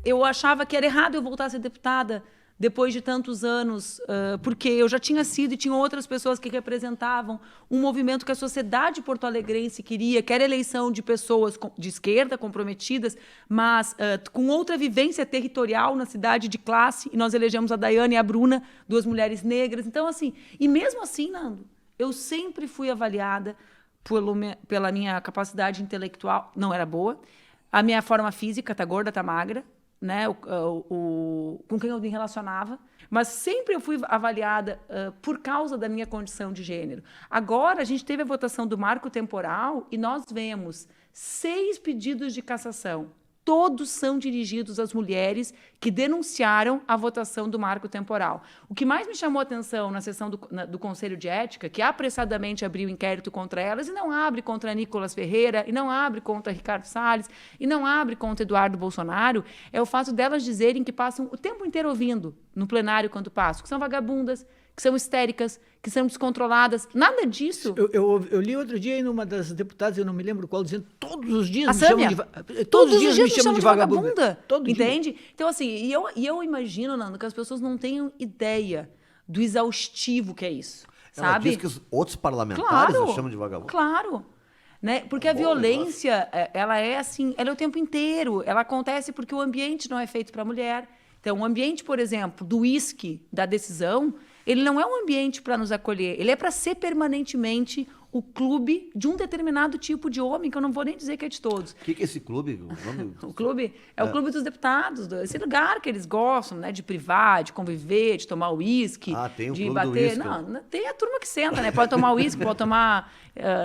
eu achava que era errado eu voltar a ser deputada depois de tantos anos, porque eu já tinha sido e tinha outras pessoas que representavam um movimento que a sociedade porto-alegrense queria, que era eleição de pessoas de esquerda comprometidas, mas com outra vivência territorial na cidade de classe, e nós elegemos a Daiane e a Bruna, 2 mulheres negras. Então, assim, e mesmo assim, Nando, eu sempre fui avaliada pela minha capacidade intelectual, não era boa, a minha forma física, tá gorda, tá magra, né, com quem eu me relacionava, mas sempre eu fui avaliada por causa da minha condição de gênero. Agora, a gente teve a votação do marco temporal e nós vemos 6 pedidos de cassação. Todos são dirigidos às mulheres que denunciaram a votação do marco temporal. O que mais me chamou a atenção na sessão do Conselho de Ética, que apressadamente abriu inquérito contra elas, e não abre contra Nicolas Ferreira, e não abre contra Ricardo Salles, e não abre contra Eduardo Bolsonaro, é o fato delas dizerem que passam o tempo inteiro ouvindo, no plenário quando passam, que são vagabundas, que são histéricas, que são descontroladas. Nada disso. Eu li outro dia em uma das deputadas, eu não me lembro qual, dizendo todos os dias me chamam de todos os dias me chamam de vagabunda. Entende? Dia. Então, assim, e eu imagino, Nando, que as pessoas não tenham ideia do exaustivo que é isso. Ela sabe? diz que os outros parlamentares a chamam de vagabunda. Claro. Né? Porque a violência, ela é assim, ela é o tempo inteiro. Ela acontece porque o ambiente não é feito para a mulher. Então, o ambiente, por exemplo, do uísque, da decisão, ele não é um ambiente para nos acolher, ele é para ser permanentemente o clube de um determinado tipo de homem, que eu não vou nem dizer que é de todos. O que é esse clube? O clube é o clube dos deputados, esse lugar que eles gostam, né, de privar, de conviver, de tomar uísque, tem o de clube bater. do uísque. Não, tem a turma que senta, né? Pode tomar uísque, pode tomar.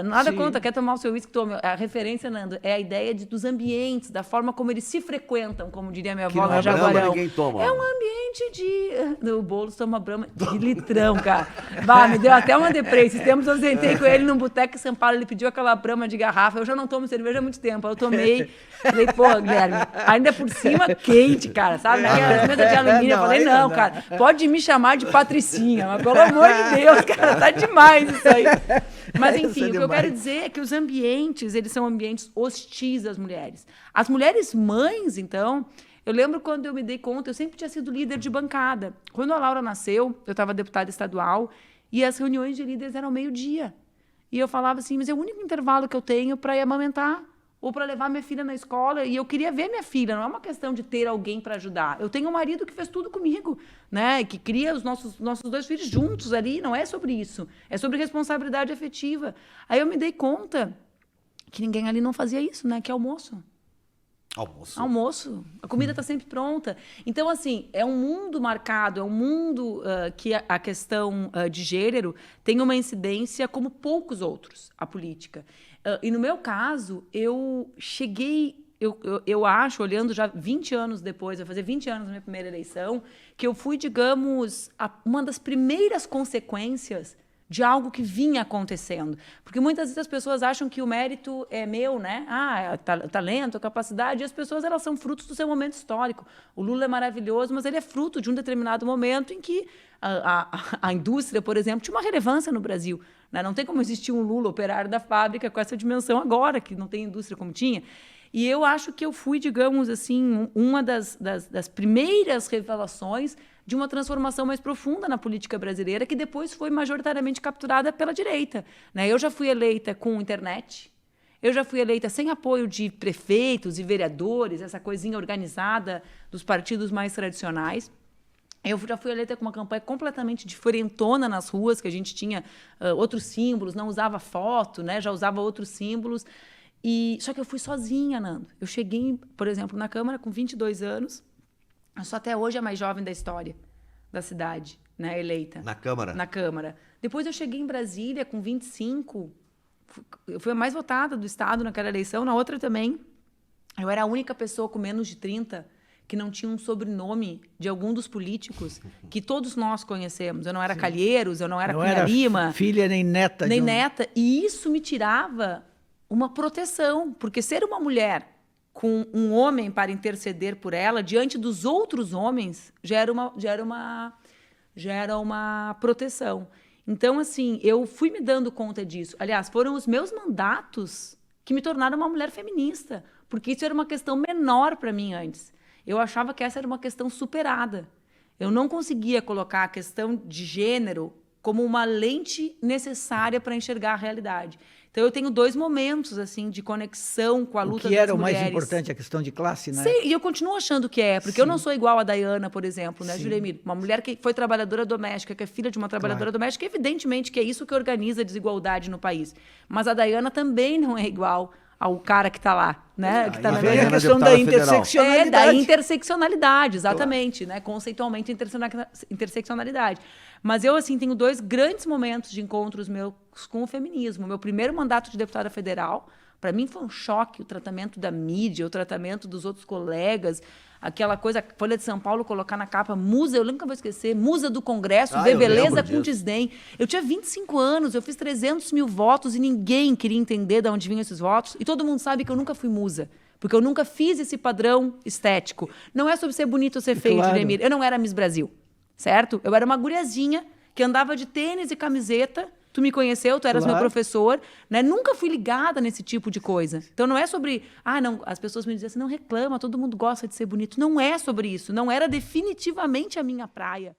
Nada contra, quer tomar o seu uísque, tome. A referência, Nando, é a ideia dos ambientes, da forma como eles se frequentam, como diria minha avó na Jaguarão. Ninguém toma. É um ambiente de. O Boulos toma Brahma de litrão, cara. Bah, me deu até uma deprê. Esses tempos eu sentei com ele num boteco em São Paulo, ele pediu aquela Brahma de garrafa. Eu já não tomo cerveja há muito tempo. Eu tomei. Falei, pô, Guilherme, ainda por cima quente, cara, sabe? Naquelas mesas de alumínio. Eu falei, não, cara, pode me chamar de Patricinha, mas pelo amor de Deus, cara, tá demais isso aí. Mas, enfim, o que eu quero dizer é que os ambientes, eles são ambientes hostis às mulheres. As mulheres mães, então, eu lembro quando eu me dei conta, eu sempre tinha sido líder de bancada. Quando a Laura nasceu, eu estava deputada estadual, e as reuniões de líderes eram ao meio-dia. E eu falava assim, mas é o único intervalo que eu tenho para ir amamentar, ou para levar minha filha na escola, e eu queria ver minha filha, não é uma questão de ter alguém para ajudar. Eu tenho um marido que fez tudo comigo, né, que cria os nossos 2 filhos juntos ali, não é sobre isso, é sobre responsabilidade afetiva. Aí eu me dei conta que ninguém ali não fazia isso, né, que é almoço. Almoço. A comida está sempre pronta. Então, assim, é um mundo marcado, é um mundo que a questão de gênero tem uma incidência como poucos outros, a política. E no meu caso, eu cheguei, eu acho, olhando já 20 anos depois, vai fazer 20 anos na minha primeira eleição, que eu fui, digamos, uma das primeiras consequências de algo que vinha acontecendo. Porque muitas vezes as pessoas acham que o mérito é meu, né? Talento, capacidade, e as pessoas elas são frutos do seu momento histórico. O Lula é maravilhoso, mas ele é fruto de um determinado momento em que a indústria, por exemplo, tinha uma relevância no Brasil. Né? Não tem como existir um Lula operário da fábrica com essa dimensão agora, que não tem indústria como tinha. E eu acho que eu fui, digamos assim, uma das primeiras revelações de uma transformação mais profunda na política brasileira, que depois foi majoritariamente capturada pela direita. Né? Eu já fui eleita com internet, eu já fui eleita sem apoio de prefeitos e vereadores, essa coisinha organizada dos partidos mais tradicionais. Eu já fui eleita com uma campanha completamente diferentona nas ruas, que a gente tinha outros símbolos, não usava foto, né? Já usava outros símbolos. Só que eu fui sozinha, Nando. Eu cheguei, por exemplo, na Câmara com 22 anos, eu sou até hoje a mais jovem da história da cidade, né, eleita. Na Câmara? Na Câmara. Depois eu cheguei em Brasília com 25, eu fui a mais votada do Estado naquela eleição, na outra também. Eu era a única pessoa com menos de 30 que não tinha um sobrenome de algum dos políticos que todos nós conhecemos. Eu não era Calheiros, eu não era Cunha Lima. Filha nem neta. Nem neta. E isso me tirava uma proteção, porque ser uma mulher com um homem para interceder por ela, diante dos outros homens, gera uma proteção. Então, assim, eu fui me dando conta disso. Aliás, foram os meus mandatos que me tornaram uma mulher feminista, porque isso era uma questão menor para mim antes. eu achava que essa era uma questão superada. Eu não conseguia colocar a questão de gênero como uma lente necessária para enxergar a realidade. Então, eu tenho 2 momentos assim de conexão com a luta das mulheres. O que era o mais importante, a questão de classe, né? Sim, e eu continuo achando que é, porque eu não sou igual a Dayana, por exemplo, né, Sim. Juremir? Uma mulher que foi trabalhadora doméstica, que é filha de uma trabalhadora doméstica, evidentemente que é isso que organiza a desigualdade no país. Mas a Dayana também não é igual ao cara que está lá, né? Que tá na Vem a Dayana, questão da deputada federal. interseccionalidade. da interseccionalidade, exatamente, né? Conceitualmente, interseccionalidade. Mas eu, assim, tenho 2 grandes momentos de encontros meus com o feminismo. Meu primeiro mandato de deputada federal, para mim foi um choque o tratamento da mídia, o tratamento dos outros colegas, aquela coisa, a Folha de São Paulo colocar na capa musa, eu nunca vou esquecer, musa do Congresso, ver eu beleza lembro com disso. desdém. Eu tinha 25 anos, eu fiz 300 mil votos e ninguém queria entender de onde vinham esses votos. E todo mundo sabe que eu nunca fui musa. Porque eu nunca fiz esse padrão estético. Não é sobre ser bonito ou ser feio, Claro. Juremir. Eu não era Miss Brasil, certo? Eu era uma guriazinha que andava de tênis e camiseta. Tu me conheceu, tu eras meu professor, né? Nunca fui ligada nesse tipo de coisa. Então não é sobre, não, as pessoas me dizem assim, não reclama, todo mundo gosta de ser bonito. Não é sobre isso, não era definitivamente a minha praia.